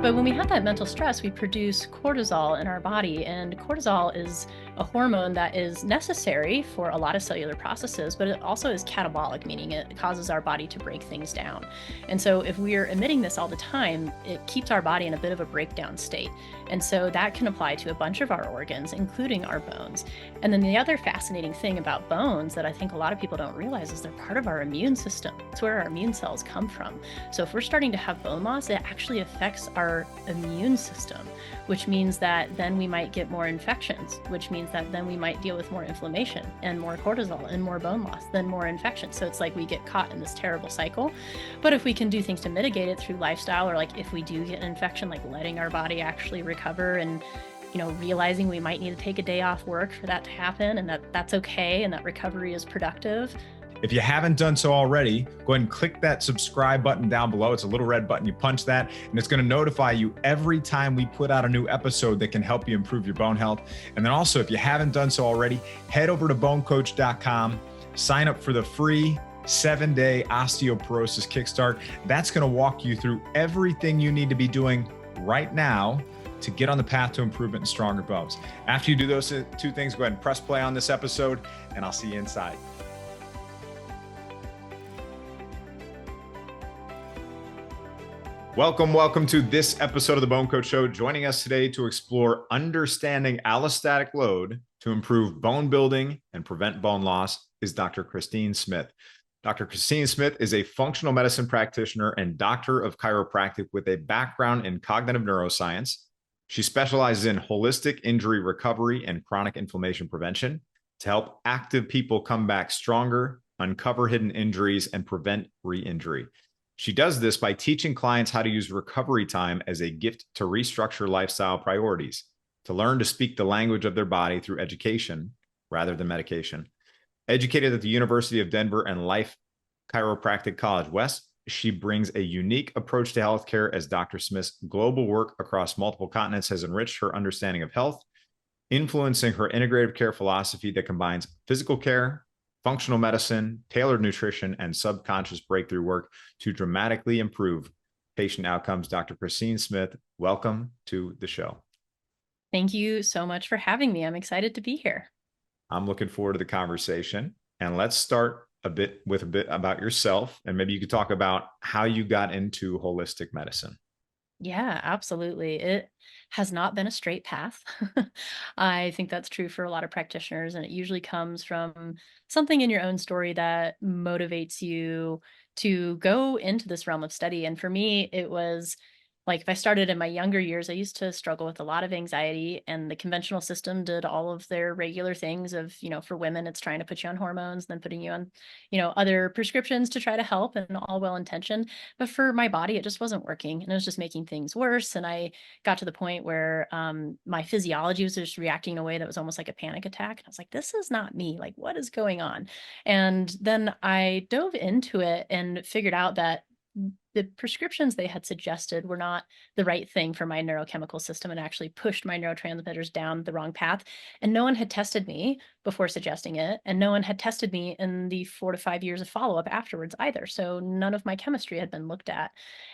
But when we have that mental stress, we produce cortisol in our body, and cortisol is a hormone that is necessary for a lot of cellular processes, but it also is catabolic, meaning it causes our body to break things down. And so if we're emitting this all the time, it keeps our body in a bit of a breakdown state. And so that can apply to a bunch of our organs, including our bones. And then the other fascinating thing about bones that I think a lot of people don't realize is they're part of our immune system. It's where our immune cells come from. So if we're starting to have bone loss, it actually affects our immune system, which means that then we might get more infections, which means that then we might deal with more inflammation and more cortisol and more bone loss, then more infection. So it's like we get caught in this terrible cycle. But if we can do things to mitigate it through lifestyle, or like if we do get an infection, like letting our body actually recover and realizing we might need to take a day off work for that to happen, and that's okay, and that recovery is productive. If you haven't done so already, go ahead and click that subscribe button down below. It's a little red button. You punch that, and it's going to notify you every time we put out a new episode that can help you improve your bone health. And then also, if you haven't done so already, head over to BoneCoach.com, sign up for the free 7-day Osteoporosis Kickstart. That's going to walk you through everything you need to be doing right now to get on the path to improvement and stronger bones. After you do those two things, go ahead and press play on this episode, and I'll see you inside. Welcome to this episode of the BoneCoach Show. Joining us today to explore understanding allostatic load to improve bone building and prevent bone loss is Dr. Christine Smith. Dr. Christine Smith is a functional medicine practitioner and doctor of chiropractic with a background in cognitive neuroscience. She specializes in holistic injury recovery and chronic inflammation prevention to help active people come back stronger, uncover hidden injuries, and prevent re-injury. She does this by teaching clients how to use recovery time as a gift to restructure lifestyle priorities, to learn to speak the language of their body through education rather than medication. Educated at the University of Denver and Life Chiropractic College West, she brings a unique approach to healthcare as Dr. Smith's global work across multiple continents has enriched her understanding of health, influencing her integrative care philosophy that combines physical care, functional medicine, tailored nutrition, and subconscious breakthrough work to dramatically improve patient outcomes. Dr. Christine Smith, welcome to the show. Thank you so much for having me. I'm excited to be here. I'm looking forward to the conversation. And let's start a bit about yourself, and maybe you could talk about how you got into holistic medicine. Yeah, absolutely. It has not been a straight path. I think that's true for a lot of practitioners, and it usually comes from something in your own story that motivates you to go into this realm of study. And for me, it was like if I started in my younger years, I used to struggle with a lot of anxiety, and the conventional system did all of their regular things of, for women, it's trying to put you on hormones, then putting you on, other prescriptions to try to help, and all well-intentioned. But for my body, it just wasn't working, and it was just making things worse. And I got to the point where my physiology was just reacting in a way that was almost like a panic attack. And I was like, this is not me. Like, what is going on? And then I dove into it and figured out that the prescriptions they had suggested were not the right thing for my neurochemical system, and actually pushed my neurotransmitters down the wrong path. And no one had tested me before suggesting it, and no one had tested me in the 4 to 5 years of follow-up afterwards either. So none of my chemistry had been looked at.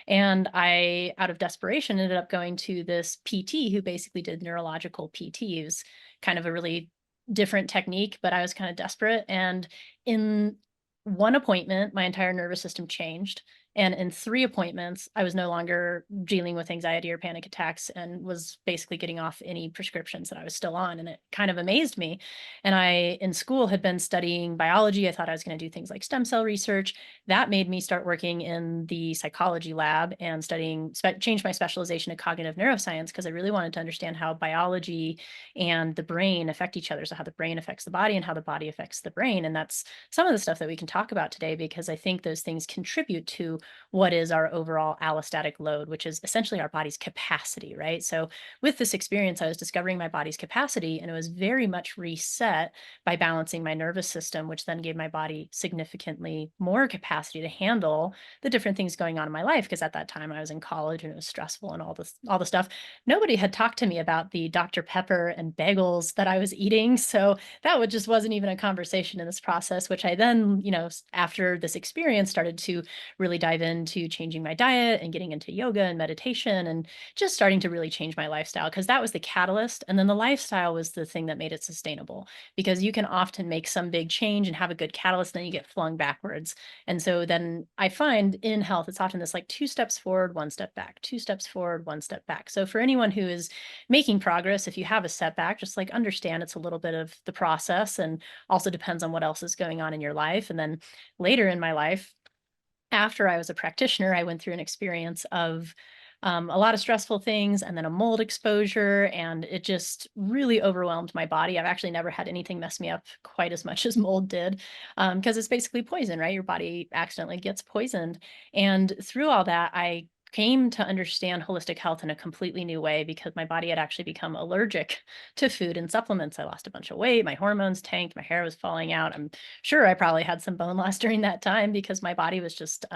And I, out of desperation, ended up going to this PT who basically did neurological PT. It was kind of a really different technique, but I was kind of desperate. And in one appointment, my entire nervous system changed. And in 3 appointments, I was no longer dealing with anxiety or panic attacks, and was basically getting off any prescriptions that I was still on. And it kind of amazed me. And I, in school, had been studying biology. I thought I was going to do things like stem cell research. That made me start working in the psychology lab and change my specialization to cognitive neuroscience, because I really wanted to understand how biology and the brain affect each other. So how the brain affects the body and how the body affects the brain. And that's some of the stuff that we can talk about today, because I think those things contribute to what is our overall allostatic load, which is essentially our body's capacity, right? So with this experience, I was discovering my body's capacity, and it was very much reset by balancing my nervous system, which then gave my body significantly more capacity to handle the different things going on in my life. Because at that time I was in college, and it was stressful and all the stuff. Nobody had talked to me about the Dr. Pepper and bagels that I was eating. So that just wasn't even a conversation in this process, which I then, after this experience, started to really dive dive into changing my diet and getting into yoga and meditation and just starting to really change my lifestyle, because that was the catalyst. And then the lifestyle was the thing that made it sustainable, because you can often make some big change and have a good catalyst, then you get flung backwards. And so then I find in health, it's often this like 2 steps forward, 1 step back, 2 steps forward, 1 step back. So for anyone who is making progress, if you have a setback, just like understand it's a little bit of the process, and also depends on what else is going on in your life. And then later in my life, after I was a practitioner, I went through an experience of a lot of stressful things and then a mold exposure, and it just really overwhelmed my body. I've actually never had anything mess me up quite as much as mold did, because it's basically poison, right? Your body accidentally gets poisoned. And through all that, I came to understand holistic health in a completely new way, because my body had actually become allergic to food and supplements. I lost a bunch of weight, my hormones tanked, my hair was falling out. I'm sure I probably had some bone loss during that time, because my body was just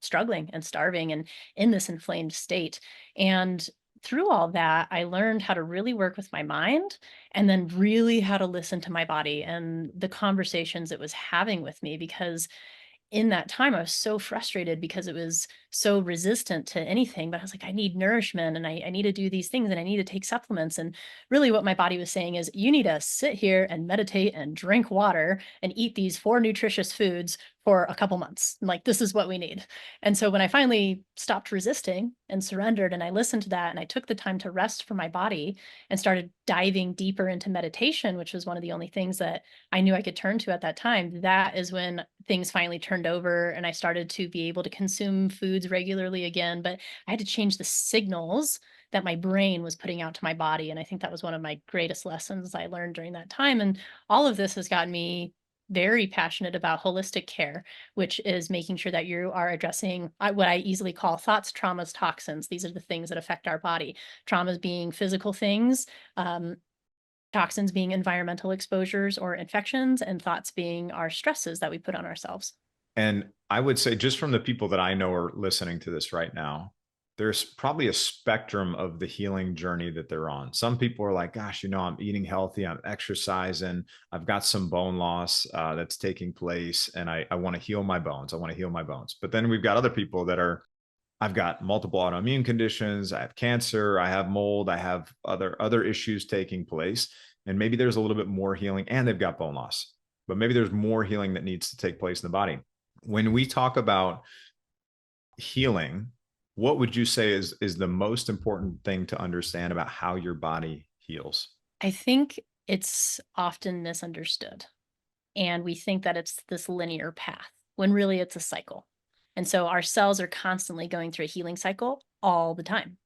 struggling and starving and in this inflamed state. And through all that, I learned how to really work with my mind, and then really how to listen to my body and the conversations it was having with me. Because in that time, I was so frustrated because it was so resistant to anything. But I was like, I need nourishment, and I need to do these things, and I need to take supplements. And really what my body was saying is, you need to sit here and meditate and drink water and eat these 4 nutritious foods for a couple months. Like, this is what we need. And so when I finally stopped resisting and surrendered, and I listened to that, and I took the time to rest for my body and started diving deeper into meditation, which was one of the only things that I knew I could turn to at that time, that is when things finally turned over and I started to be able to consume foods regularly again. But I had to change the signals that my brain was putting out to my body. And I think that was one of my greatest lessons I learned during that time. And all of this has gotten me very passionate about holistic care, which is making sure that you are addressing what I easily call thoughts, traumas, toxins. These are the things that affect our body. Traumas being physical things, um, toxins being environmental exposures or infections, and thoughts being our stresses that we put on ourselves. And I would say, just from the people that I know are listening to this right now, there's probably a spectrum of the healing journey that they're on. Some people are like, gosh, I'm eating healthy, I'm exercising, I've got some bone loss that's taking place, and I want to heal my bones. I want to heal my bones. But then we've got other people that are, I've got multiple autoimmune conditions, I have cancer, I have mold, I have other issues taking place. And maybe there's a little bit more healing, and they've got bone loss, but maybe there's more healing that needs to take place in the body. When we talk about healing, what would you say is the most important thing to understand about how your body heals? I think it's often misunderstood. And we think that it's this linear path when really it's a cycle. And so our cells are constantly going through a healing cycle all the time.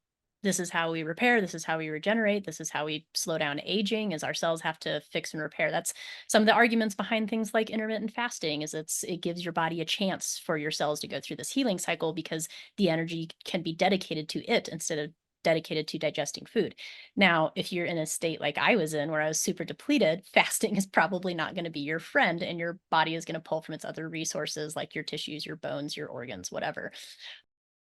This is how we repair, this is how we regenerate, this is how we slow down aging, as our cells have to fix and repair. That's some of the arguments behind things like intermittent fasting, is it gives your body a chance for your cells to go through this healing cycle, because the energy can be dedicated to it instead of dedicated to digesting food. Now, if you're in a state like I was in, where I was super depleted, fasting is probably not going to be your friend, and your body is going to pull from its other resources, like your tissues, your bones, your organs, whatever.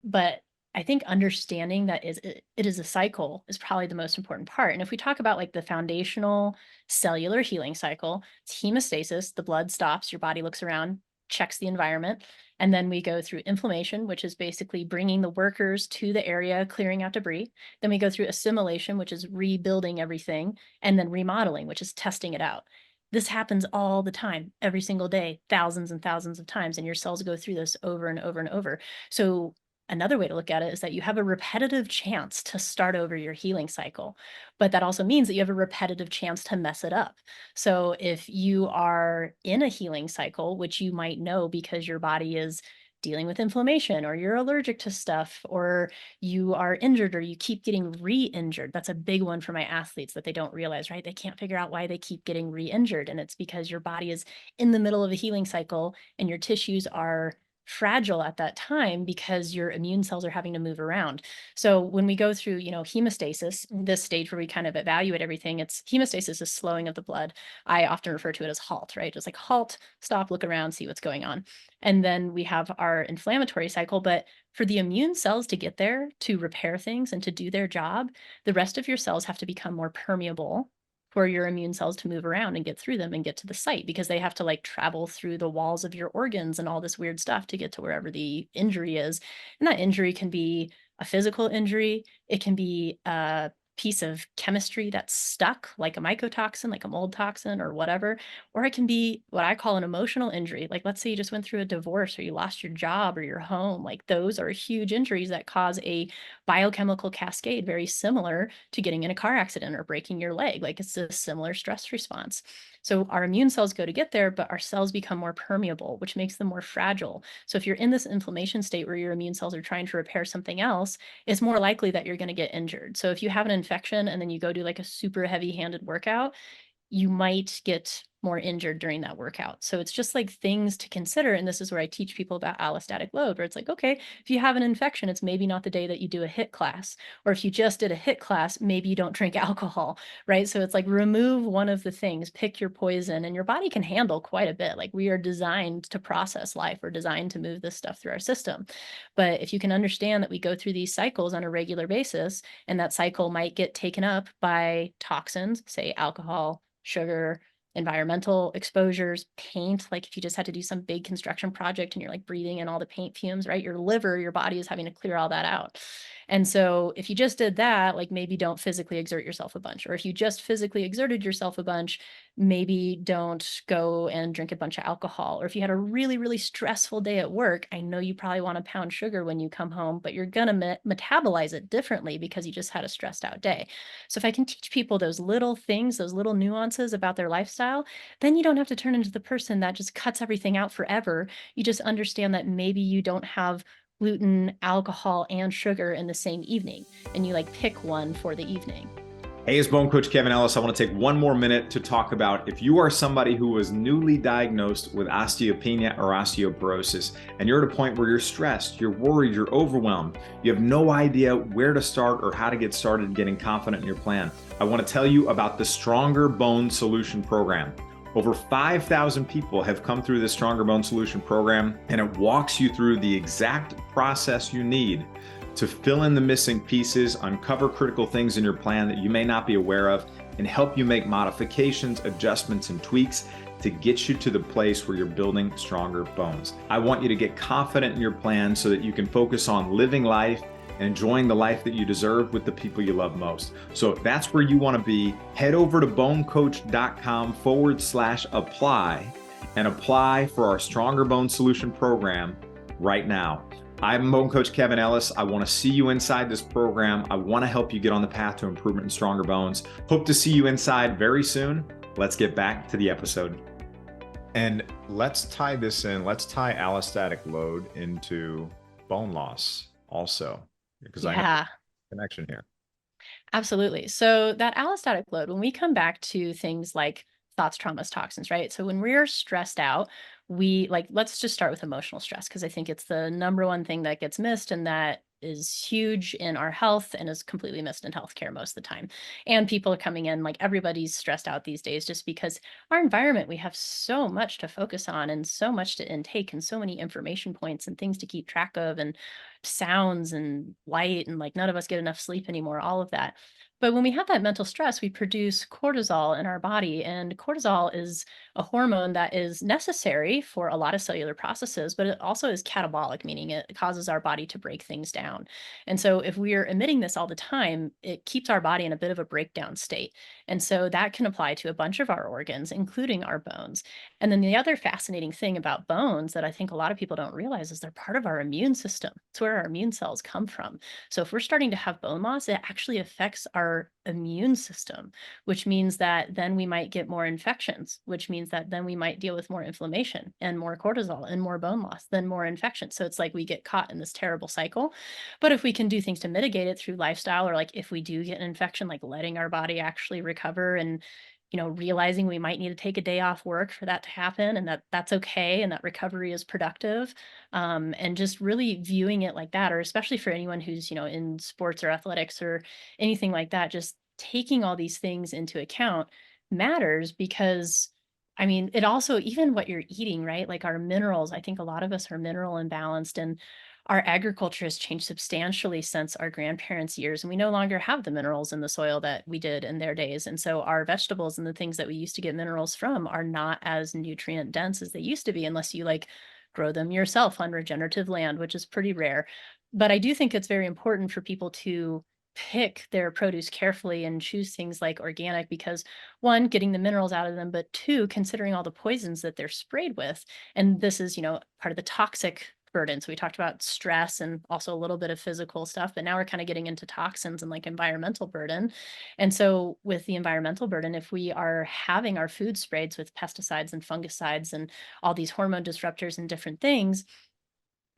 But I think understanding that it is a cycle is probably the most important part. And if we talk about like the foundational cellular healing cycle, it's hemostasis, the blood stops, your body looks around, checks the environment, and then we go through inflammation, which is basically bringing the workers to the area, clearing out debris. Then we go through assimilation, which is rebuilding everything, and then remodeling, which is testing it out. This happens all the time, every single day, thousands and thousands of times, and your cells go through this over and over and over. So another way to look at it is that you have a repetitive chance to start over your healing cycle, but that also means that you have a repetitive chance to mess it up. So if you are in a healing cycle, which you might know because your body is dealing with inflammation, or you're allergic to stuff, or you are injured, or you keep getting re-injured. That's a big one for my athletes that they don't realize, right? They can't figure out why they keep getting re-injured. And it's because your body is in the middle of a healing cycle, and your tissues are fragile at that time because your immune cells are having to move around. So when we go through, hemostasis, this stage where we kind of evaluate everything, it's hemostasis is slowing of the blood. I often refer to it as halt, right? Just like halt, stop, look around, see what's going on. And then we have our inflammatory cycle, but for the immune cells to get there, to repair things and to do their job, the rest of your cells have to become more permeable for your immune cells to move around and get through them and get to the site, because they have to like travel through the walls of your organs and all this weird stuff to get to wherever the injury is. And that injury can be a physical injury. It can be a piece of chemistry that's stuck, like a mycotoxin, like a mold toxin or whatever. Or it can be what I call an emotional injury. Like, let's say you just went through a divorce or you lost your job or your home. Like, those are huge injuries that cause a biochemical cascade very similar to getting in a car accident or breaking your leg. Like, it's a similar stress response. So our immune cells go to get there, but our cells become more permeable, which makes them more fragile. So if you're in this inflammation state where your immune cells are trying to repair something else, it's more likely that you're going to get injured. So if you have an infection and then you go do like a super heavy-handed workout, you might get more injured during that workout. So it's just like things to consider. And this is where I teach people about allostatic load, where it's like, okay, if you have an infection, it's maybe not the day that you do a HIIT class. Or if you just did a HIIT class, maybe you don't drink alcohol, right? So it's like remove one of the things, pick your poison, and your body can handle quite a bit. Like, we are designed to process life. We're designed to move this stuff through our system. But if you can understand that we go through these cycles on a regular basis, and that cycle might get taken up by toxins, say alcohol, sugar, environmental exposures, paint. Like, if you just had to do some big construction project and you're like breathing in all the paint fumes, right? Your liver, your body is having to clear all that out. And so if you just did that, like, maybe don't physically exert yourself a bunch. Or if you just physically exerted yourself a bunch, maybe don't go and drink a bunch of alcohol. Or if you had a really, really stressful day at work, I know you probably want to pound sugar when you come home, but you're going to metabolize it differently because you just had a stressed out day. So if I can teach people those little things, those little nuances about their lifestyle, then you don't have to turn into the person that just cuts everything out forever. You just understand that maybe you don't have gluten, alcohol, and sugar in the same evening, and you like pick one for the evening. Hey, it's Bone Coach Kevin Ellis. I want to take one more minute to talk about if you are somebody who was newly diagnosed with osteopenia or osteoporosis, and you're at a point where you're stressed, you're worried, you're overwhelmed, you have no idea where to start or how to get started getting confident in your plan. I want to tell you about the Stronger Bone Solution Program. Over 5,000 people have come through the Stronger Bone Solution Program, and it walks you through the exact process you need to fill in the missing pieces, uncover critical things in your plan that you may not be aware of, and help you make modifications, adjustments, and tweaks to get you to the place where you're building stronger bones. I want you to get confident in your plan so that you can focus on living life and enjoying the life that you deserve with the people you love most. So if that's where you want to be, head over to bonecoach.com/apply and apply for our Stronger Bone Solution Program right now. I'm Bone Coach Kevin Ellis. I want to see you inside this program. I want to help you get on the path to improvement and stronger bones. Hope to see you inside very soon. Let's get back to the episode. And let's tie this in. Let's tie allostatic load into bone loss also, because I know there's a connection here. Absolutely. So that allostatic load, when we come back to things like thoughts, traumas, toxins, right? So when we're stressed out, let's just start with emotional stress, because I think it's the number one thing that gets missed, and that is huge in our health and is completely missed in healthcare most of the time. And people are coming in, like, everybody's stressed out these days just because our environment, we have so much to focus on and so much to intake and so many information points and things to keep track of and sounds and light, and like none of us get enough sleep anymore, all of that. But when we have that mental stress, we produce cortisol in our body, and cortisol is a hormone that is necessary for a lot of cellular processes, but it also is catabolic, meaning it causes our body to break things down. And so if we are emitting this all the time, it keeps our body in a bit of a breakdown state. And so that can apply to a bunch of our organs, including our bones. And then the other fascinating thing about bones that I think a lot of people don't realize is they're part of our immune system. It's where our immune cells come from. So if we're starting to have bone loss, it actually affects our immune system, which means that then we might get more infections, which means that then we might deal with more inflammation and more cortisol and more bone loss, then more infection. So it's like we get caught in this terrible cycle. But if we can do things to mitigate it through lifestyle, or like if we do get an infection, like letting our body actually recover, and realizing we might need to take a day off work for that to happen, and that's okay, and that recovery is productive, and just really viewing it like that, or especially for anyone who's, in sports or athletics or anything like that, just taking all these things into account matters, because I mean, it also, even what you're eating, right? Like our minerals, I think a lot of us are mineral imbalanced, and our agriculture has changed substantially since our grandparents' years, and we no longer have the minerals in the soil that we did in their days. And so our vegetables and the things that we used to get minerals from are not as nutrient dense as they used to be, unless you like grow them yourself on regenerative land, which is pretty rare. But I do think it's very important for people to pick their produce carefully and choose things like organic because one, getting the minerals out of them, but two, considering all the poisons that they're sprayed with. And this is, part of the toxic burden. So we talked about stress and also a little bit of physical stuff, but now we're kind of getting into toxins and like environmental burden. And so with the environmental burden, if we are having our food sprayed with pesticides and fungicides and all these hormone disruptors and different things,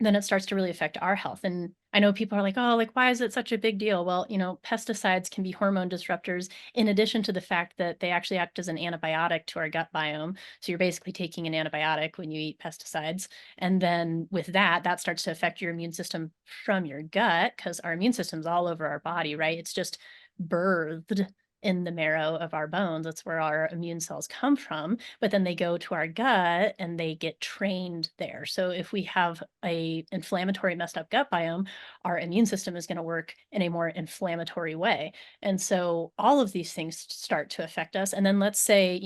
then it starts to really affect our health. And I know people are like, oh, like, why is it such a big deal? Well, pesticides can be hormone disruptors in addition to the fact that they actually act as an antibiotic to our gut biome. So you're basically taking an antibiotic when you eat pesticides. And then with that, that starts to affect your immune system from your gut because our immune system's all over our body, right? It's just birthed in the marrow of our bones. That's where our immune cells come from, but then they go to our gut and they get trained there. So if we have a inflammatory messed up gut biome, our immune system is going to work in a more inflammatory way. And so all of these things start to affect us. And then let's say,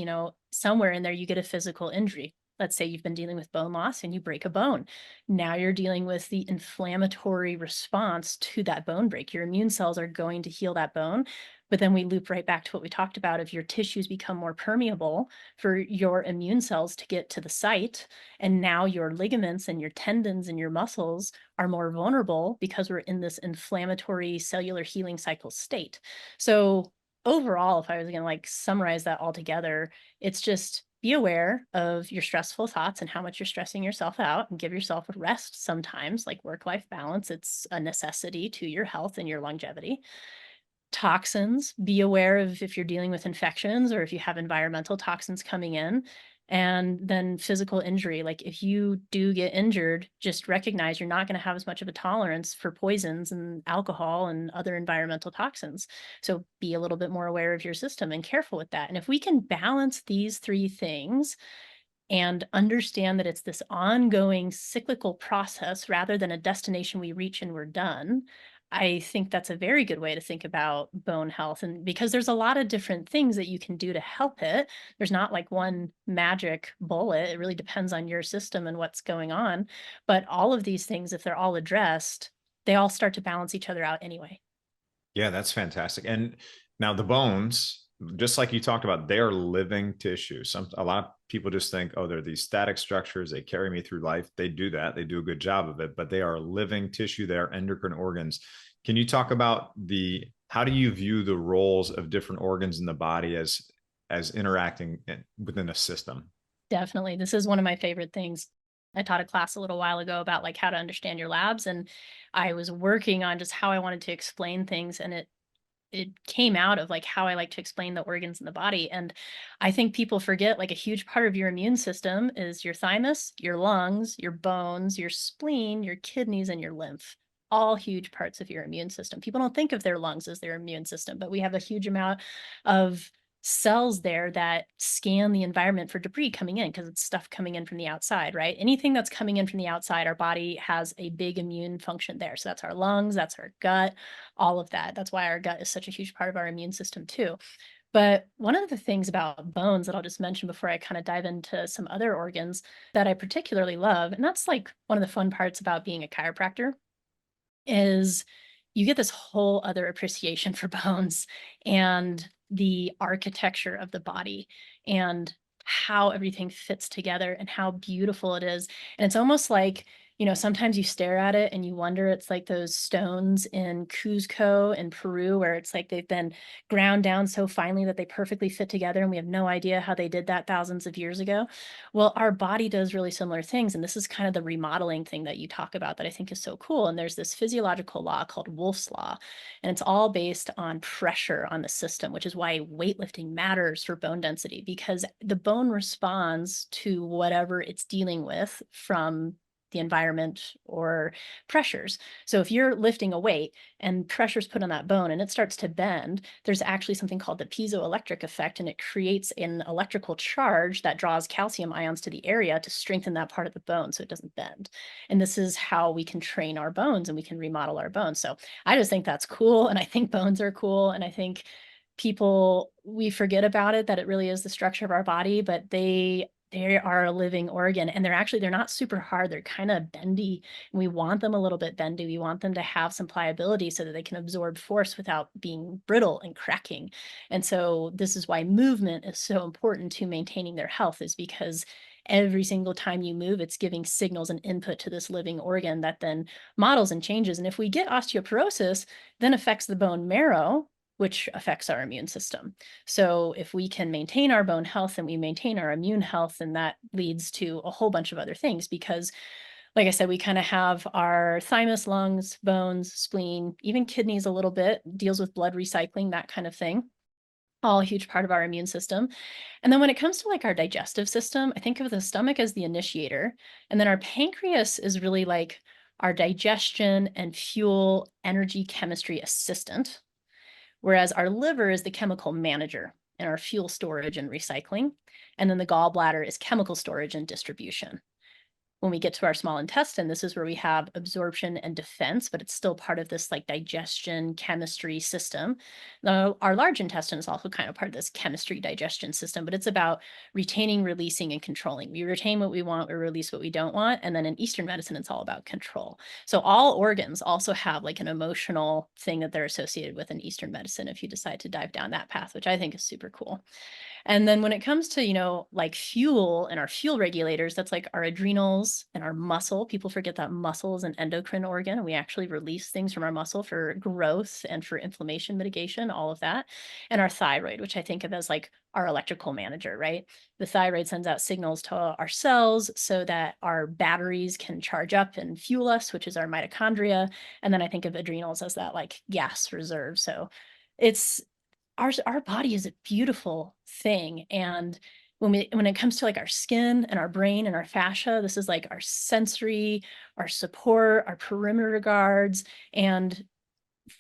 somewhere in there you get a physical injury. Let's say you've been dealing with bone loss and you break a bone. Now you're dealing with the inflammatory response to that bone break. Your immune cells are going to heal that bone, but then we loop right back to what we talked about. If your tissues become more permeable for your immune cells to get to the site, and now your ligaments and your tendons and your muscles are more vulnerable because we're in this inflammatory cellular healing cycle state. So overall, if I was going to like summarize that all together, it's just be aware of your stressful thoughts and how much you're stressing yourself out and give yourself a rest sometimes, like work-life balance. It's a necessity to your health and your longevity. Toxins, be aware of if you're dealing with infections or if you have environmental toxins coming in. And then physical injury, like if you do get injured, just recognize you're not going to have as much of a tolerance for poisons and alcohol and other environmental toxins. So be a little bit more aware of your system and careful with that. And if we can balance these three things and understand that it's this ongoing cyclical process rather than a destination we reach and we're done, I think that's a very good way to think about bone health. And because there's a lot of different things that you can do to help it, there's not like one magic bullet. It really depends on your system and what's going on. But all of these things, if they're all addressed, they all start to balance each other out anyway. Yeah, that's fantastic. And now the bones, just like you talked about, they are living tissue. A lot of people just think, oh, they're these static structures. They carry me through life. They do that. They do a good job of it, but they are living tissue. They are endocrine organs. Can you talk about how do you view the roles of different organs in the body as interacting within a system? Definitely. This is one of my favorite things. I taught a class a little while ago about like how to understand your labs, and I was working on just how I wanted to explain things, and it came out of like how I like to explain the organs in the body. And I think people forget like a huge part of your immune system is your thymus, your lungs, your bones, your spleen, your kidneys, and your lymph. All huge parts of your immune system. People don't think of their lungs as their immune system, but we have a huge amount of cells there that scan the environment for debris coming in because it's stuff coming in from the outside, right? Anything that's coming in from the outside, our body has a big immune function there. So that's our lungs, that's our gut, all of that. That's why our gut is such a huge part of our immune system too. But one of the things about bones that I'll just mention before I kind of dive into some other organs that I particularly love, and that's like one of the fun parts about being a chiropractor, is you get this whole other appreciation for bones and the architecture of the body and how everything fits together and how beautiful it is. And it's almost like, sometimes you stare at it and you wonder, it's like those stones in Cuzco in Peru, where it's like they've been ground down so finely that they perfectly fit together. And we have no idea how they did that thousands of years ago. Well, our body does really similar things. And this is kind of the remodeling thing that you talk about that I think is so cool. And there's this physiological law called Wolff's Law, and it's all based on pressure on the system, which is why weightlifting matters for bone density, because the bone responds to whatever it's dealing with from the environment or pressures. So if you're lifting a weight and pressure's put on that bone and it starts to bend, there's actually something called the piezoelectric effect, and it creates an electrical charge that draws calcium ions to the area to strengthen that part of the bone so it doesn't bend. And this is how we can train our bones and we can remodel our bones. So I just think that's cool. And I think bones are cool. And I think we forget about it, that it really is the structure of our body, but they are a living organ, and they're not super hard. They're kind of bendy, and we want them a little bit bendy. We want them to have some pliability so that they can absorb force without being brittle and cracking. And so this is why movement is so important to maintaining their health, is because every single time you move, it's giving signals and input to this living organ that then models and changes. And if we get osteoporosis, then affects the bone marrow, which affects our immune system. So if we can maintain our bone health and we maintain our immune health, then that leads to a whole bunch of other things, because like I said, we kind of have our thymus, lungs, bones, spleen, even kidneys a little bit, deals with blood recycling, that kind of thing. All a huge part of our immune system. And then when it comes to like our digestive system, I think of the stomach as the initiator. And then our pancreas is really like our digestion and fuel energy chemistry assistant, whereas our liver is the chemical manager and our fuel storage and recycling. And then the gallbladder is chemical storage and distribution. When we get to our small intestine, this is where we have absorption and defense, but it's still part of this like digestion chemistry system. Now, our large intestine is also kind of part of this chemistry digestion system, but it's about retaining, releasing, and controlling. We retain what we want, we release what we don't want. And then in Eastern medicine, it's all about control. So all organs also have like an emotional thing that they're associated with in Eastern medicine if you decide to dive down that path, which I think is super cool. And then when it comes to, like fuel and our fuel regulators, that's like our adrenals and our muscle. People forget that muscle is an endocrine organ, and we actually release things from our muscle for growth and for inflammation mitigation, all of that. And our thyroid, which I think of as like our electrical manager, right? The thyroid sends out signals to our cells so that our batteries can charge up and fuel us, which is our mitochondria. And then I think of adrenals as that like gas reserve. So it's our body is a beautiful thing. And when it comes to like our skin and our brain and our fascia, this is like our sensory, our support, our perimeter guards. And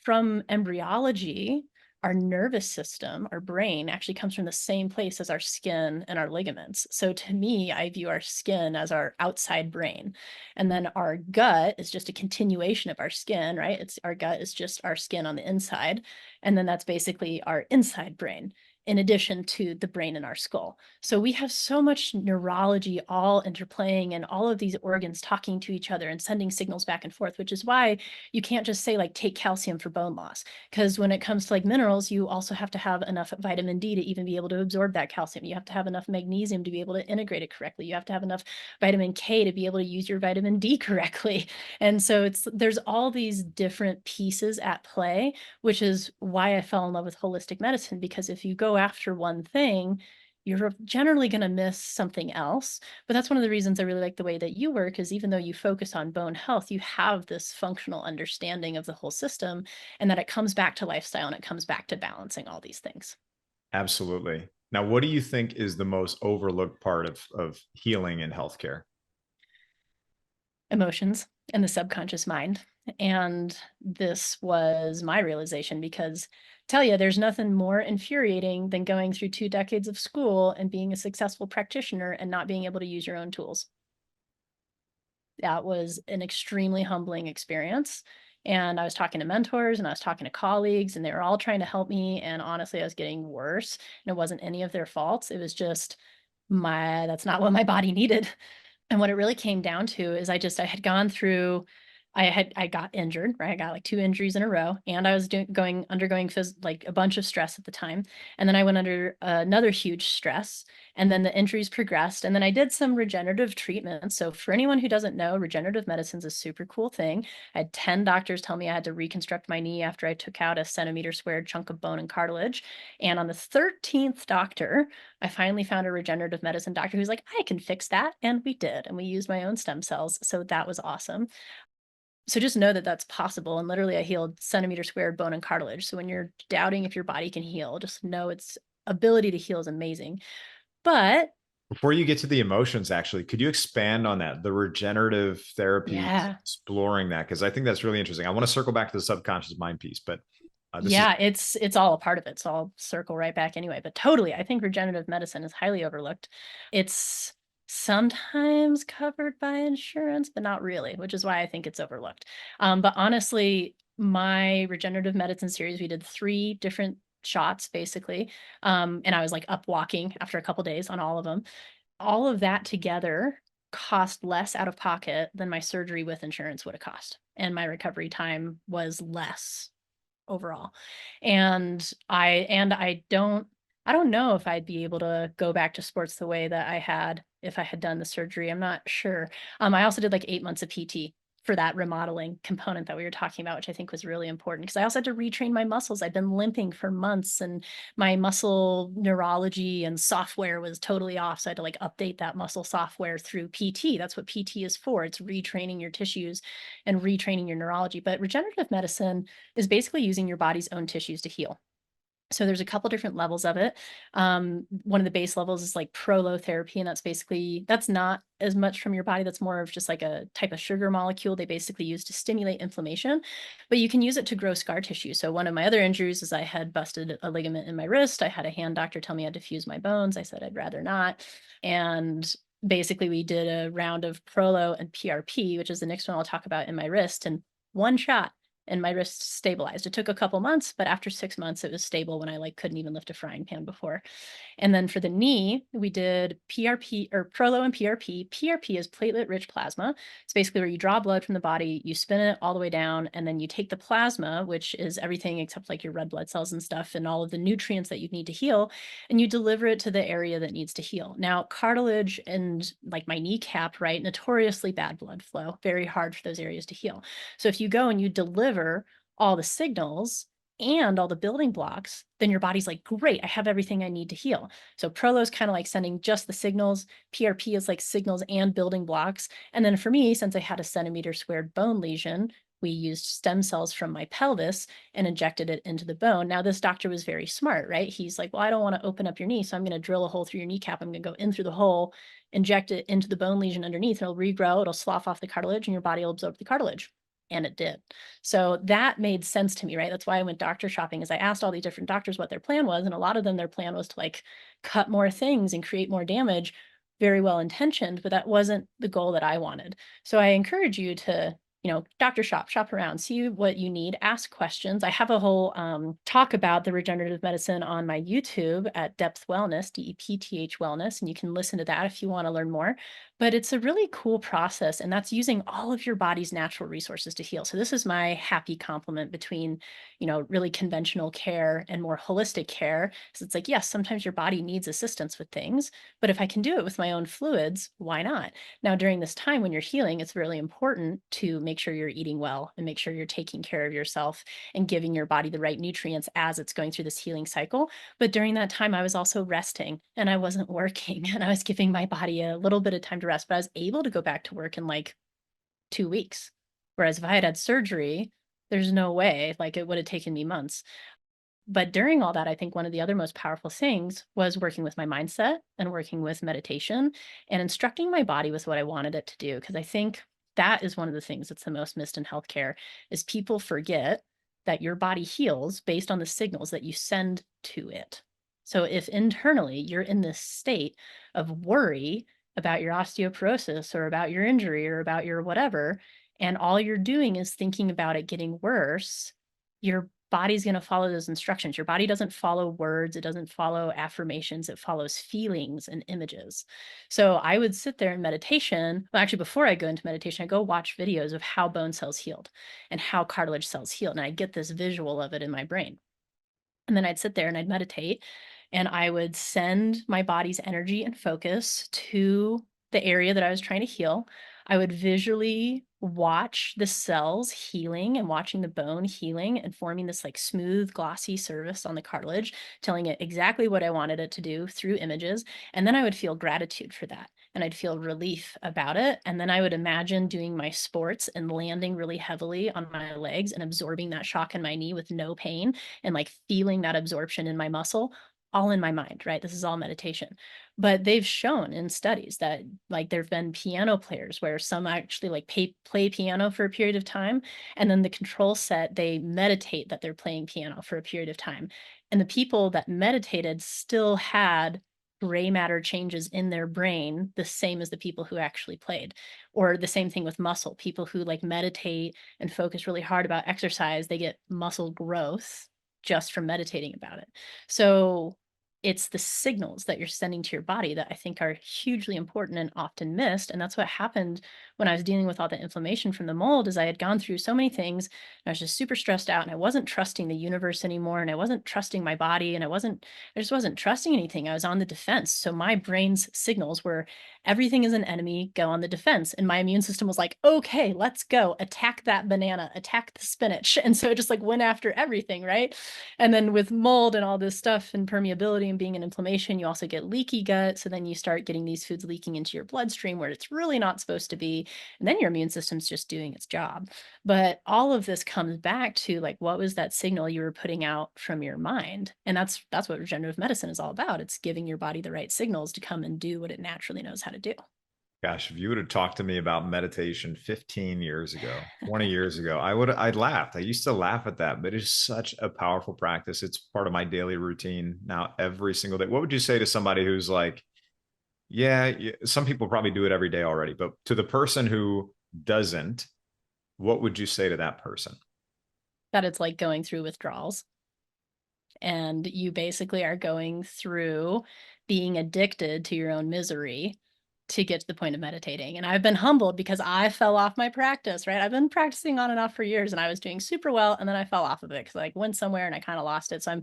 from embryology, our nervous system, our brain, actually comes from the same place as our skin and our ligaments. So to me, I view our skin as our outside brain. And then our gut is just a continuation of our skin, right? Our gut is just our skin on the inside. And then that's basically our inside brain, in addition to the brain in our skull. So we have so much neurology all interplaying and all of these organs talking to each other and sending signals back and forth, which is why you can't just say like take calcium for bone loss. Because when it comes to like minerals, you also have to have enough vitamin D to even be able to absorb that calcium. You have to have enough magnesium to be able to integrate it correctly. You have to have enough vitamin K to be able to use your vitamin D correctly. And so there's all these different pieces at play, which is why I fell in love with holistic medicine, because if you go after one thing, you're generally going to miss something else. But that's one of the reasons I really like the way that you work, is even though you focus on bone health, you have this functional understanding of the whole system, and that it comes back to lifestyle and it comes back to balancing all these things. Absolutely. Now, what do you think is the most overlooked part of healing in healthcare? Emotions and the subconscious mind. And this was my realization, because tell you, there's nothing more infuriating than going through 2 decades of school and being a successful practitioner and not being able to use your own tools. That was an extremely humbling experience. And I was talking to mentors and I was talking to colleagues, and they were all trying to help me. And honestly, I was getting worse. And it wasn't any of their faults. It was just that's not what my body needed. And what it really came down to is I had gone through, I got injured, right? I got like 2 injuries in a row, and I was undergoing like a bunch of stress at the time. And then I went under another huge stress, and then the injuries progressed. And then I did some regenerative treatment. So for anyone who doesn't know, regenerative medicine is a super cool thing. I had 10 doctors tell me I had to reconstruct my knee after I took out a centimeter squared chunk of bone and cartilage. And on the 13th doctor, I finally found a regenerative medicine doctor who's like, I can fix that. And we did. And we used my own stem cells. So that was awesome. So just know that that's possible. And literally, I healed centimeter squared bone and cartilage. So when you're doubting if your body can heal, just know its ability to heal is amazing. But Before you get to the emotions, actually, could you expand on that, the regenerative therapies, Yeah. exploring that? Because I think that's really interesting. I want to circle back to the subconscious mind piece, but this is Yeah, it's all a part of it. So I'll circle right back anyway. But totally, I think regenerative medicine is highly overlooked. It's sometimes covered by insurance, but not really, which is why I think it's overlooked. But honestly, my regenerative medicine series, we did 3 different shots basically. And I was like up walking after a couple days on all of them. All of that together cost less out of pocket than my surgery with insurance would have cost. And my recovery time was less overall. And I don't know if I'd be able to go back to sports the way that I had if I had done the surgery. I'm not sure. I also did like 8 months of PT for that remodeling component that we were talking about, which I think was really important because I also had to retrain my muscles. I'd been limping for months and my muscle neurology and software was totally off. So I had to like update that muscle software through PT. That's what PT is for. It's retraining your tissues and retraining your neurology. But regenerative medicine is basically using your body's own tissues to heal. So there's a couple different levels of it. One of the base levels is like prolotherapy, and that's not as much from your body. That's more of just like a type of sugar molecule they basically use to stimulate inflammation, but you can use it to grow scar tissue. So one of my other injuries is I had busted a ligament in my wrist. I had a hand doctor tell me I had to fuse my bones. I said I'd rather not. And basically we did a round of prolo and PRP, which is the next one I'll talk about, in my wrist, and one shot and my wrist stabilized. It took a couple months, but after 6 months, it was stable when I like couldn't even lift a frying pan before. And then for the knee, we did PRP or Prolo and PRP. PRP is platelet rich plasma. It's basically where you draw blood from the body, you spin it all the way down, and then you take the plasma, which is everything except like your red blood cells and stuff, and all of the nutrients that you need to heal, and you deliver it to the area that needs to heal. Now, cartilage and like my kneecap, right, notoriously bad blood flow, very hard for those areas to heal. So if you go and you deliver all the signals and all the building blocks, then your body's like, great, I have everything I need to heal. So Prolo is kind of like sending just the signals. PRP is like signals and building blocks. And then for me, since I had a centimeter squared bone lesion, we used stem cells from my pelvis and injected it into the bone. Now, this doctor was very smart, right? He's like, well, I don't want to open up your knee, so I'm going to drill a hole through your kneecap. I'm going to go in through the hole, inject it into the bone lesion underneath, and it'll regrow, it'll slough off the cartilage, and your body will absorb the cartilage. And it did. So that made sense to me, right? That's why I went doctor shopping, is I asked all these different doctors what their plan was. And a lot of them, their plan was to like cut more things and create more damage. Very well intentioned, but that wasn't the goal that I wanted. So I encourage you to, doctor shop around, see what you need, ask questions. I have a whole talk about the regenerative medicine on my YouTube at Depth Wellness, DEPTH Wellness, and you can listen to that if you want to learn more. But it's a really cool process, and that's using all of your body's natural resources to heal. So this is my happy complement between, really conventional care and more holistic care. So it's like, yes, sometimes your body needs assistance with things, but if I can do it with my own fluids, why not? Now, during this time when you're healing, it's really important to make sure you're eating well and make sure you're taking care of yourself and giving your body the right nutrients as it's going through this healing cycle. But during that time, I was also resting and I wasn't working and I was giving my body a little bit of time to rest, but I was able to go back to work in like 2 weeks. Whereas if I had had surgery, there's no way, like it would have taken me months. But during all that, I think one of the other most powerful things was working with my mindset and working with meditation and instructing my body with what I wanted it to do. Because I think that is one of the things that's the most missed in healthcare is people forget that your body heals based on the signals that you send to it. So if internally you're in this state of worry about your osteoporosis or about your injury or about your whatever, and all you're doing is thinking about it getting worse, your body's going to follow those instructions. Your body doesn't follow words. It doesn't follow affirmations. It follows feelings and images. So I would sit there in meditation. Well, actually, before I go into meditation, I go watch videos of how bone cells healed and how cartilage cells healed. And I get this visual of it in my brain. And then I'd sit there and I'd meditate and I would send my body's energy and focus to the area that I was trying to heal. I would visually watch the cells healing and watching the bone healing and forming this like smooth, glossy surface on the cartilage, telling it exactly what I wanted it to do through images. And then I would feel gratitude for that. And I'd feel relief about it. And then I would imagine doing my sports and landing really heavily on my legs and absorbing that shock in my knee with no pain and like feeling that absorption in my muscle, all in my mind, right? This is all meditation. But they've shown in studies that like there've been piano players where some actually like play piano for a period of time, and then the control set, they meditate that they're playing piano for a period of time. And the people that meditated still had gray matter changes in their brain, the same as the people who actually played. Or the same thing with muscle. People who like meditate and focus really hard about exercise, they get muscle growth just from meditating about it. So it's the signals that you're sending to your body that I think are hugely important and often missed. And that's what happened when I was dealing with all the inflammation from the mold. Is I had gone through so many things and I was just super stressed out, and I wasn't trusting the universe anymore, and I wasn't trusting my body, and I just wasn't trusting anything. I was on the defense. So my brain's signals were everything is an enemy, go on the defense. And my immune system was like, okay, let's go attack that banana, attack the spinach. And so it just like went after everything, right? And then with mold and all this stuff and permeability and being an inflammation, you also get leaky gut. So then you start getting these foods leaking into your bloodstream where it's really not supposed to be. And then your immune system's just doing its job. But all of this comes back to like, what was that signal you were putting out from your mind? And that's what regenerative medicine is all about. It's giving your body the right signals to come and do what it naturally knows how to do. Gosh, if you would have talked to me about meditation 15 years ago, 20 years ago, I'd laughed. I used to laugh at that, but it's such a powerful practice. It's part of my daily routine now every single day. What would you say to somebody who's like, yeah, some people probably do it every day already, but to the person who doesn't, what would you say to that person? That it's like going through withdrawals. And you basically are going through being addicted to your own misery to get to the point of meditating. And I've been humbled because I fell off my practice, right? I've been practicing on and off for years, and I was doing super well, and then I fell off of it because I like, went somewhere and I kind of lost it. So I'm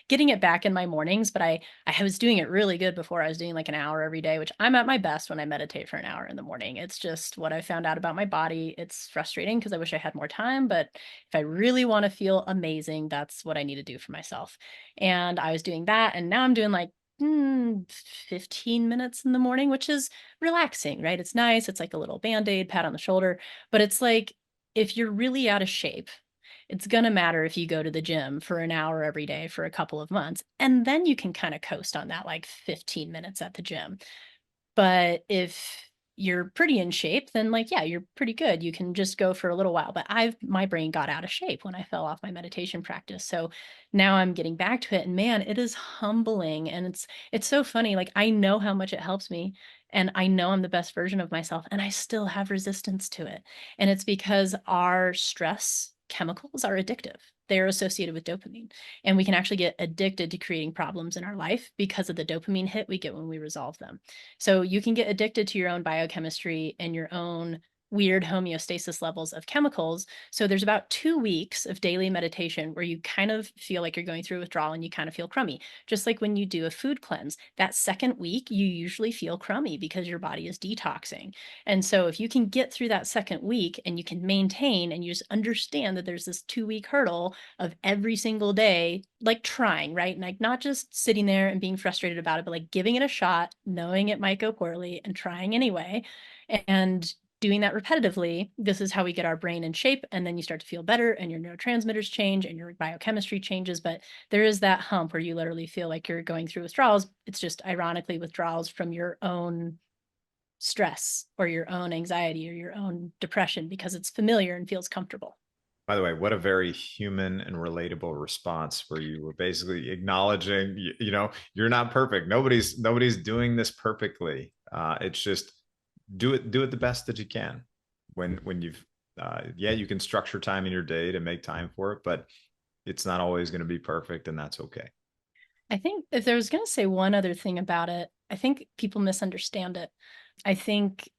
getting it back in my mornings, but I was doing it really good before. I was doing like an hour every day, which I'm at my best when I meditate for an hour in the morning. It's just what I found out about my body. It's frustrating because I wish I had more time, but if I really want to feel amazing, that's what I need to do for myself. And I was doing that, and now I'm doing like 15 minutes in the morning, which is relaxing, right? It's nice. It's like a little band-aid, pat on the shoulder. But it's like, if you're really out of shape, it's going to matter if you go to the gym for an hour every day for a couple of months. And then you can kind of coast on that, like 15 minutes at the gym. But if you're pretty in shape, then like, yeah, you're pretty good. You can just go for a little while. But my brain got out of shape when I fell off my meditation practice. So now I'm getting back to it, and man, it is humbling. And it's so funny. Like I know how much it helps me, and I know I'm the best version of myself, and I still have resistance to it. And it's because our stress chemicals are addictive. They're associated with dopamine. And we can actually get addicted to creating problems in our life because of the dopamine hit we get when we resolve them. So you can get addicted to your own biochemistry and your own weird homeostasis levels of chemicals. So there's about 2 weeks of daily meditation where you kind of feel like you're going through withdrawal and you kind of feel crummy. Just like when you do a food cleanse, that second week, you usually feel crummy because your body is detoxing. And so if you can get through that second week and you can maintain and you just understand that there's this 2 week hurdle of every single day, like trying, right? And like not just sitting there and being frustrated about it, but like giving it a shot, knowing it might go poorly and trying anyway. And doing that repetitively, this is how we get our brain in shape. And then you start to feel better and your neurotransmitters change and your biochemistry changes. But there is that hump where you literally feel like you're going through withdrawals. It's just ironically withdrawals from your own stress or your own anxiety or your own depression because it's familiar and feels comfortable. By the way, what a very human and relatable response where you were basically acknowledging, you're not perfect. Nobody's doing this perfectly. It's just do it the best that you can. When you've yeah, you can structure time in your day to make time for it, but it's not always going to be perfect, and that's okay. I think if there was going to say one other thing about it, I think people misunderstand it. I think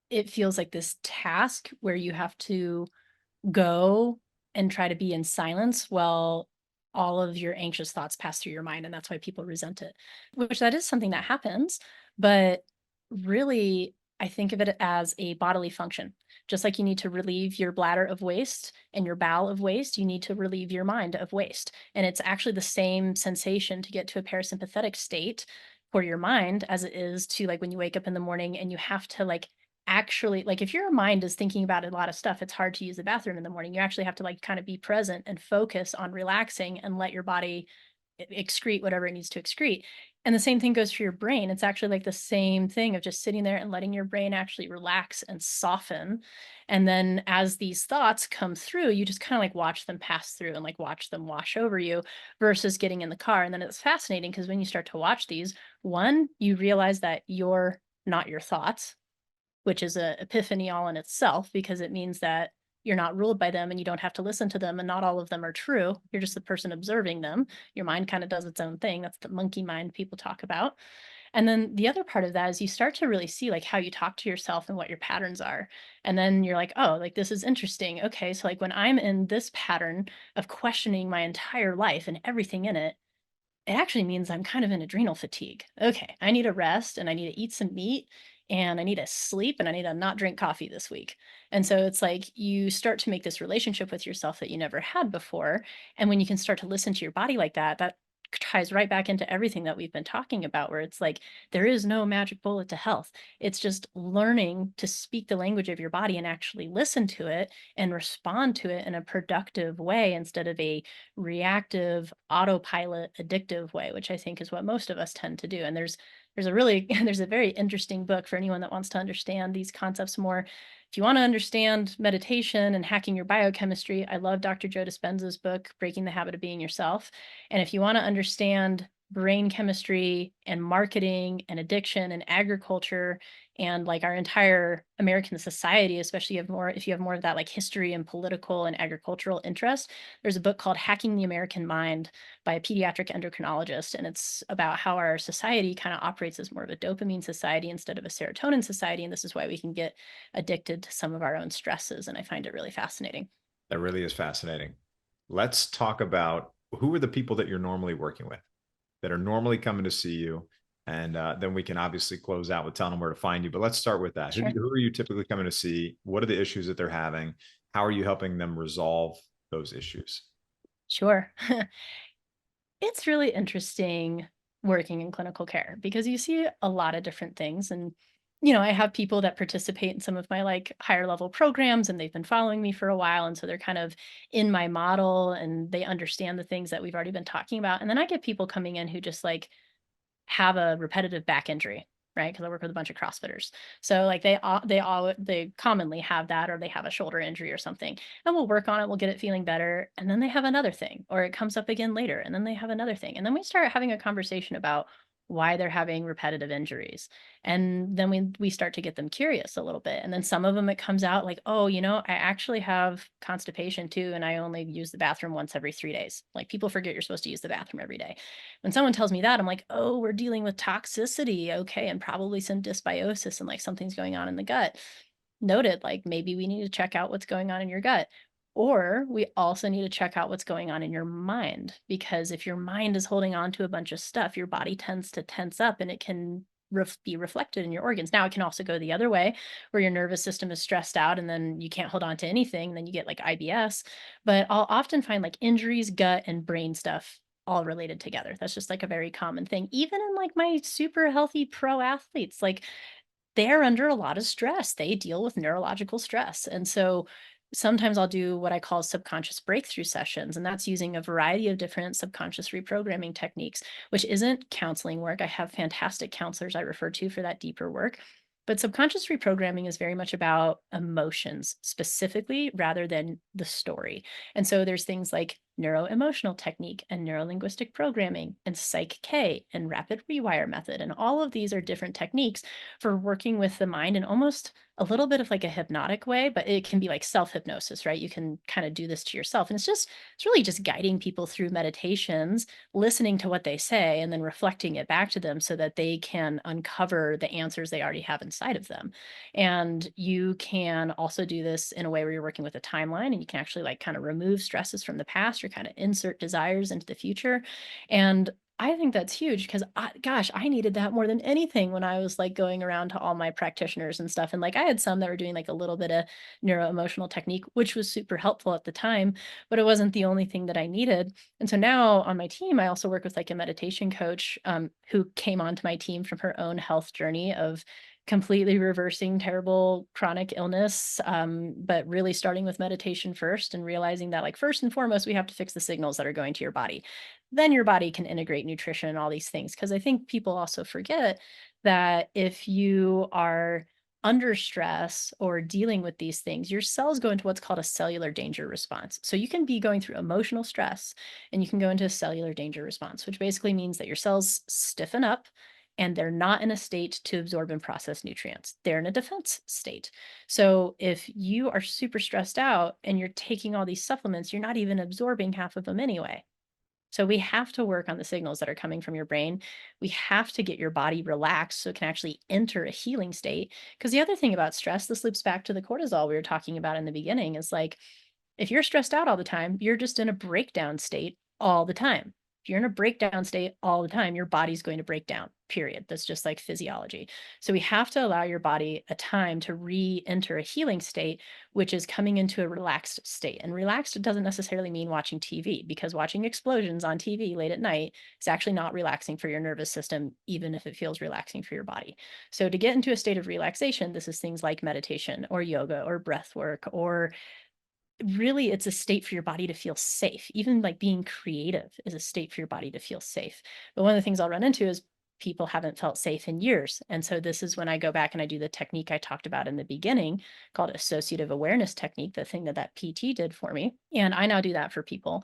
it feels like this task where you have to go and try to be in silence while all of your anxious thoughts pass through your mind, and that's why people resent it, which that is something that happens. But really, I think of it as a bodily function. Just like you need to relieve your bladder of waste and your bowel of waste, you need to relieve your mind of waste. And it's actually the same sensation to get to a parasympathetic state for your mind as it is to like when you wake up in the morning and you have to like actually, like if your mind is thinking about a lot of stuff, it's hard to use the bathroom in the morning. You actually have to like kind of be present and focus on relaxing and let your body excrete whatever it needs to excrete. And the same thing goes for your brain. It's actually like the same thing of just sitting there and letting your brain actually relax and soften. And then as these thoughts come through, you just kind of like watch them pass through and like watch them wash over you versus getting in the car. And then it's fascinating because when you start to watch these, one, you realize that you're not your thoughts, which is a epiphany all in itself because it means that you're not ruled by them and you don't have to listen to them and not all of them are true. You're just the person observing them. Your mind kind of does its own thing. That's the monkey mind people talk about. And then the other part of that is you start to really see like how you talk to yourself and what your patterns are. And then you're like, oh, like this is interesting. Okay, so like when I'm in this pattern of questioning my entire life and everything in it, it actually means I'm kind of in adrenal fatigue. Okay, I need a rest and I need to eat some meat and I need to sleep and I need to not drink coffee this week. And so it's like you start to make this relationship with yourself that you never had before. And when you can start to listen to your body like that, that ties right back into everything that we've been talking about, where it's like there is no magic bullet to health. It's just learning to speak the language of your body and actually listen to it and respond to it in a productive way instead of a reactive, autopilot, addictive way, which I think is what most of us tend to do. And there's a really there's a very interesting book for anyone that wants to understand these concepts more. If you want to understand meditation and hacking your biochemistry, I love Dr. Joe Dispenza's book, Breaking the Habit of Being Yourself. And if you want to understand brain chemistry and marketing and addiction and agriculture and like our entire American society, especially if you have more of that like history and political and agricultural interest, there's a book called Hacking the American Mind by a pediatric endocrinologist. And it's about how our society kind of operates as more of a dopamine society instead of a serotonin society. And this is why we can get addicted to some of our own stresses. And I find it really fascinating. That really is fascinating. Let's talk about who are the people that you're normally working with that are normally coming to see you. And then we can obviously close out with telling them where to find you. But let's start with that. Sure. Who are you typically coming to see? What are the issues that they're having? How are you helping them resolve those issues? Sure. It's really interesting working in clinical care because you see a lot of different things. And, I have people that participate in some of my like higher level programs and they've been following me for a while. And so they're kind of in my model and they understand the things that we've already been talking about. And then I get people coming in who just like have a repetitive back injury, right? Because I work with a bunch of CrossFitters. So like they commonly have that, or they have a shoulder injury or something. And we'll work on it, we'll get it feeling better. And then they have another thing, or it comes up again later. And then they have another thing. And then we start having a conversation about why they're having repetitive injuries. And then we start to get them curious a little bit. And then some of them it comes out like, oh, I actually have constipation too, and I only use the bathroom once every 3 days. Like people forget you're supposed to use the bathroom every day. When someone tells me that, I'm like, oh, we're dealing with toxicity. Okay. And probably some dysbiosis and like something's going on in the gut. Noted, like maybe we need to check out what's going on in your gut. Or we also need to check out what's going on in your mind, because if your mind is holding on to a bunch of stuff, your body tends to tense up and it can be reflected in your organs. Now, it can also go the other way where your nervous system is stressed out and then you can't hold on to anything. And then you get like IBS. But I'll often find like injuries, gut, and brain stuff all related together. That's just like a very common thing. Even in like my super healthy pro athletes, like they're under a lot of stress. They deal with neurological stress. And so sometimes I'll do what I call subconscious breakthrough sessions, and that's using a variety of different subconscious reprogramming techniques, which isn't counseling work. I have fantastic counselors I refer to for that deeper work. But subconscious reprogramming is very much about emotions specifically rather than the story. And so there's things like neuro-emotional technique and neuro-linguistic programming and Psych K and rapid rewire method. And all of these are different techniques for working with the mind in almost a little bit of like a hypnotic way, but it can be like self-hypnosis, right? You can kind of do this to yourself. And it's really just guiding people through meditations, listening to what they say, and then reflecting it back to them so that they can uncover the answers they already have inside of them. And you can also do this in a way where you're working with a timeline and you can actually like kind of remove stresses from the past or kind of insert desires into the future. And I think that's huge because gosh, I needed that more than anything when I was like going around to all my practitioners and stuff. And like I had some that were doing like a little bit of neuro-emotional technique, which was super helpful at the time, but it wasn't the only thing that I needed. And so now on my team, I also work with like a meditation coach who came onto my team from her own health journey of completely reversing terrible chronic illness, but really starting with meditation first and realizing that, like, first and foremost, we have to fix the signals that are going to your body. Then your body can integrate nutrition and all these things. Because I think people also forget that if you are under stress or dealing with these things, your cells go into what's called a cellular danger response. So you can be going through emotional stress and you can go into a cellular danger response, which basically means that your cells stiffen up and they're not in a state to absorb and process nutrients. They're in a defense state. So if you are super stressed out and you're taking all these supplements, you're not even absorbing half of them anyway. So we have to work on the signals that are coming from your brain. We have to get your body relaxed so it can actually enter a healing state. Because the other thing about stress, this loops back to the cortisol we were talking about in the beginning, is like, if you're stressed out all the time, you're just in a breakdown state all the time. If you're in a breakdown state all the time, your body's going to break down, period. That's just like physiology. So we have to allow your body a time to re-enter a healing state, which is coming into a relaxed state. And relaxed doesn't necessarily mean watching TV, because watching explosions on TV late at night is actually not relaxing for your nervous system, even if it feels relaxing for your body. So to get into a state of relaxation, this is things like meditation or yoga or breath work, or really it's a state for your body to feel safe. Even like being creative is a state for your body to feel safe. But one of the things I'll run into is people haven't felt safe in years. And so this is when I go back and I do the technique I talked about in the beginning called associative awareness technique, the thing that PT did for me. And I now do that for people.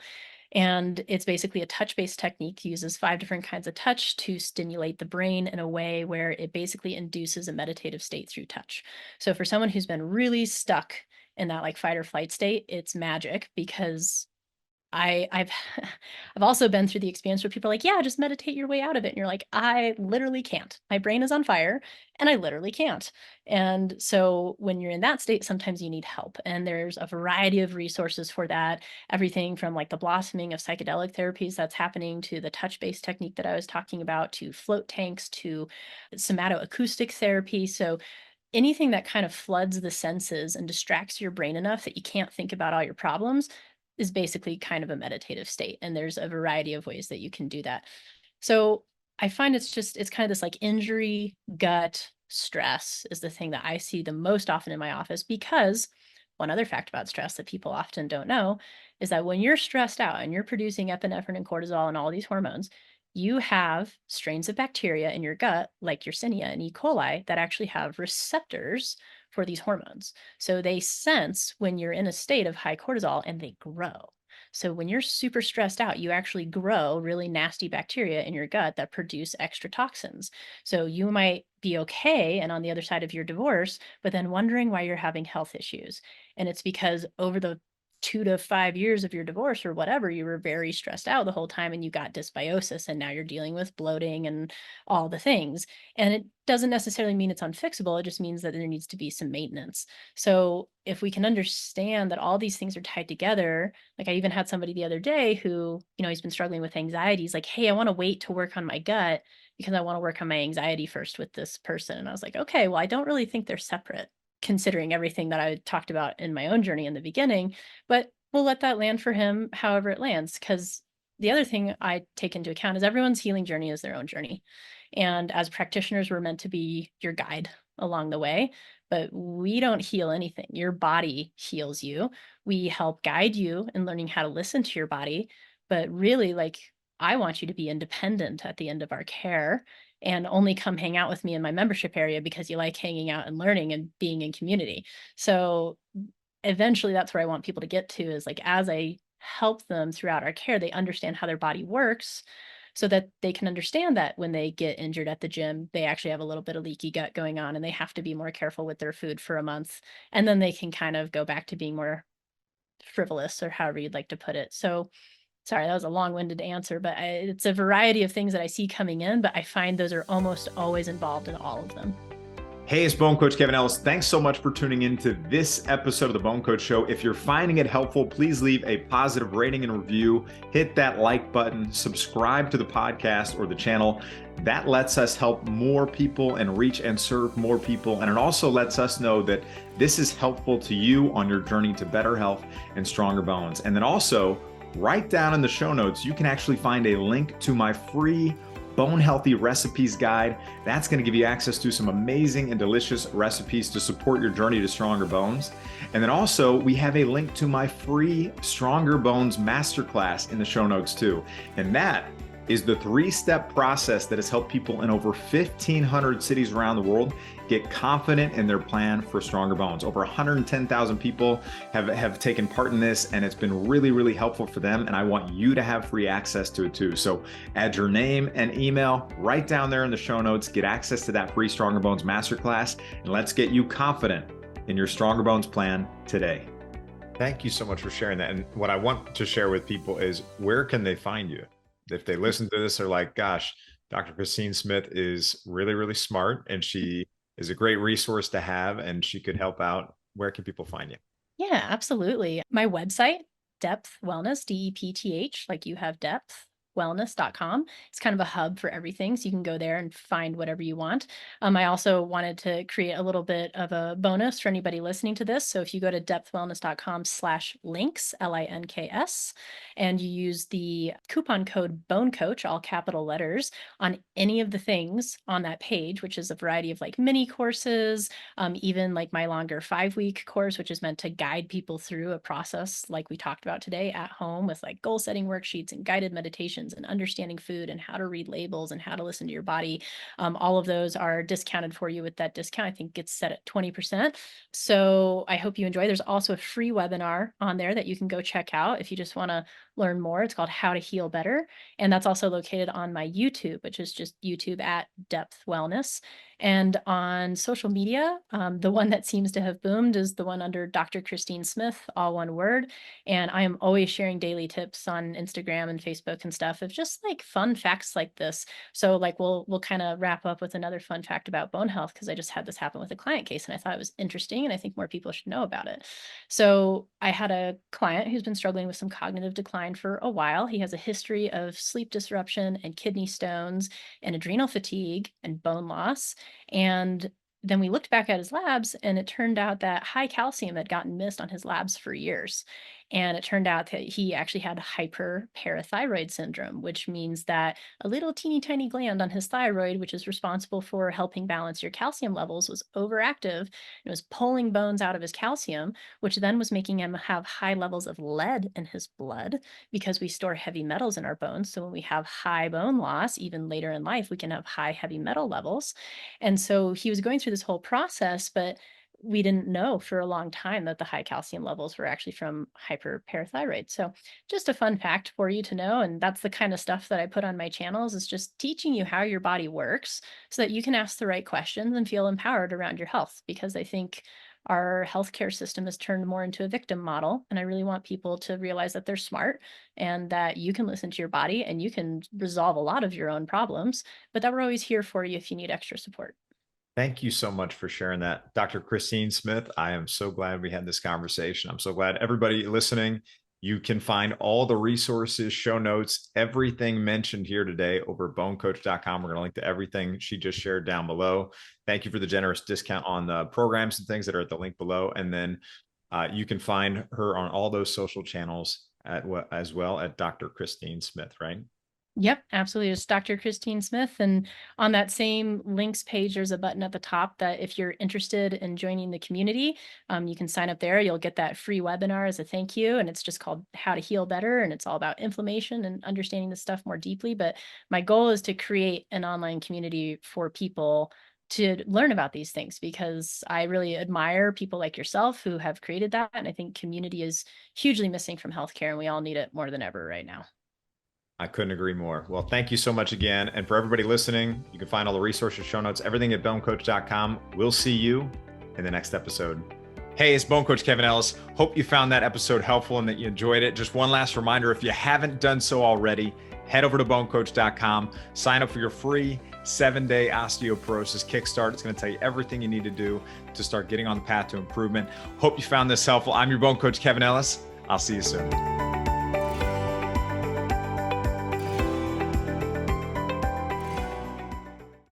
And it's basically a touch-based technique, uses 5 different kinds of touch to stimulate the brain in a way where it basically induces a meditative state through touch. So for someone who's been really stuck in that like fight or flight state, it's magic, because I've I've also been through the experience where people are like, yeah, just meditate your way out of it. And you're like, I literally can't. My brain is on fire and I literally can't. And so when you're in that state, sometimes you need help. And there's a variety of resources for that. Everything from like the blossoming of psychedelic therapies that's happening, to the touch-based technique that I was talking about, to float tanks, to somatoacoustic therapy. So anything that kind of floods the senses and distracts your brain enough that you can't think about all your problems is basically kind of a meditative state. And there's a variety of ways that you can do that. So I find it's kind of this like injury, gut, stress is the thing that I see the most often in my office. Because one other fact about stress that people often don't know is that when you're stressed out and you're producing epinephrine and cortisol and all these hormones, you have strains of bacteria in your gut, like Yersinia and E. coli, that actually have receptors for these hormones. So they sense when you're in a state of high cortisol and they grow. So when you're super stressed out, you actually grow really nasty bacteria in your gut that produce extra toxins. So you might be okay and on the other side of your divorce, but then wondering why you're having health issues. And it's because over the 2 to 5 years of your divorce or whatever, you were very stressed out the whole time and you got dysbiosis, and now you're dealing with bloating and all the things. And it doesn't necessarily mean it's unfixable. It just means that there needs to be some maintenance. So if we can understand that all these things are tied together, like I even had somebody the other day who, he's been struggling with anxiety. He's like, hey, I want to wait to work on my gut because I want to work on my anxiety first with this person. And I was like, okay, well, I don't really think they're separate, considering everything that I talked about in my own journey in the beginning, but we'll let that land for him however it lands. Because the other thing I take into account is everyone's healing journey is their own journey. And as practitioners, we're meant to be your guide along the way, but we don't heal anything. Your body heals you. We help guide you in learning how to listen to your body, but really, like, I want you to be independent at the end of our care and only come hang out with me in my membership area because you like hanging out and learning and being in community. So eventually that's where I want people to get to, is like, as I help them throughout our care, they understand how their body works so that they can understand that when they get injured at the gym, they actually have a little bit of leaky gut going on and they have to be more careful with their food for a month. And then they can kind of go back to being more frivolous, or however you'd like to put it. So sorry, that was a long-winded answer, but it's a variety of things that I see coming in, but I find those are almost always involved in all of them. Hey, it's Bone Coach Kevin Ellis. Thanks so much for tuning into this episode of the Bone Coach Show. If you're finding it helpful, please leave a positive rating and review. Hit that like button, subscribe to the podcast or the channel. That lets us help more people and reach and serve more people. And it also lets us know that this is helpful to you on your journey to better health and stronger bones. And then also, right down in the show notes, you can actually find a link to my free Bone Healthy Recipes Guide. That's going to give you access to some amazing and delicious recipes to support your journey to stronger bones. And then also, we have a link to my free Stronger Bones Masterclass in the show notes too. And that is the 3-step process that has helped people in over 1,500 cities around the world get confident in their plan for stronger bones. Over 110,000 people have taken part in this, and it's been really, really helpful for them. And I want you to have free access to it too. So add your name and email right down there in the show notes, get access to that free Stronger Bones Masterclass, and let's get you confident in your Stronger Bones plan today. Thank you so much for sharing that. And what I want to share with people is, where can they find you? If they listen to this, they're like, gosh, Dr. Christine Smith is really, really smart, and she is a great resource to have, and she could help out. Where can people find you? Yeah, absolutely. My website, Depth Wellness, DEPTH, like you have depth, wellness.com. It's kind of a hub for everything. So you can go there and find whatever you want. I also wanted to create a little bit of a bonus for anybody listening to this. So if you go to depthwellness.com/links, LINKS, and you use the coupon code BoneCoach, all capital letters, on any of the things on that page, which is a variety of like mini courses, even like my longer 5-week course, which is meant to guide people through a process like we talked about today at home, with like goal setting worksheets and guided meditations and understanding food and how to read labels and how to listen to your body. All of those are discounted for you with that discount. I think it's set at 20%. So I hope you enjoy. There's also a free webinar on there that you can go check out if you just want to learn more. It's called How to Heal Better. And that's also located on my YouTube, which is just YouTube at Depth Wellness. And on social media, the one that seems to have boomed is the one under Dr. Christine Smith, all one word. And I am always sharing daily tips on Instagram and Facebook and stuff of just like fun facts like this. So like we'll kind of wrap up with another fun fact about bone health, because I just had this happen with a client case and I thought it was interesting, and I think more people should know about it. So I had a client who's been struggling with some cognitive decline for a while. He has a history of sleep disruption and kidney stones and adrenal fatigue and bone loss. And then we looked back at his labs, and it turned out that high calcium had gotten missed on his labs for years. And it turned out that he actually had hyperparathyroid syndrome, which means that a little teeny tiny gland on his thyroid, which is responsible for helping balance your calcium levels, was overactive. It was pulling bones out of his calcium, which then was making him have high levels of lead in his blood, because we store heavy metals in our bones. So when we have high bone loss, even later in life, we can have high heavy metal levels. And so he was going through this whole process, but we didn't know for a long time that the high calcium levels were actually from hyperparathyroid. So just a fun fact for you to know. And that's the kind of stuff that I put on my channels, is just teaching you how your body works so that you can ask the right questions and feel empowered around your health. Because I think our healthcare system has turned more into a victim model. And I really want people to realize that they're smart and that you can listen to your body and you can resolve a lot of your own problems, but that we're always here for you if you need extra support. Thank you so much for sharing that, Dr. Christine Smith. I am so glad we had this conversation. I'm so glad everybody listening, you can find all the resources, show notes, everything mentioned here today over at bonecoach.com. We're going to link to everything she just shared down below. Thank you for the generous discount on the programs and things that are at the link below. And then you can find her on all those social channels as well at Dr. Christine Smith, right? Yep, absolutely. It's Dr. Christine Smith. And on that same links page, there's a button at the top that if you're interested in joining the community, you can sign up there. You'll get that free webinar as a thank you. And it's just called How to Heal Better. And it's all about inflammation and understanding this stuff more deeply. But my goal is to create an online community for people to learn about these things, because I really admire people like yourself who have created that. And I think community is hugely missing from healthcare, and we all need it more than ever right now. I couldn't agree more. Well, thank you so much again. And for everybody listening, you can find all the resources, show notes, everything at bonecoach.com. We'll see you in the next episode. Hey, it's Bone Coach Kevin Ellis. Hope you found that episode helpful and that you enjoyed it. Just one last reminder, if you haven't done so already, head over to bonecoach.com, sign up for your free 7-day osteoporosis kickstart. It's going to tell you everything you need to do to start getting on the path to improvement. Hope you found this helpful. I'm your Bone Coach Kevin Ellis. I'll see you soon.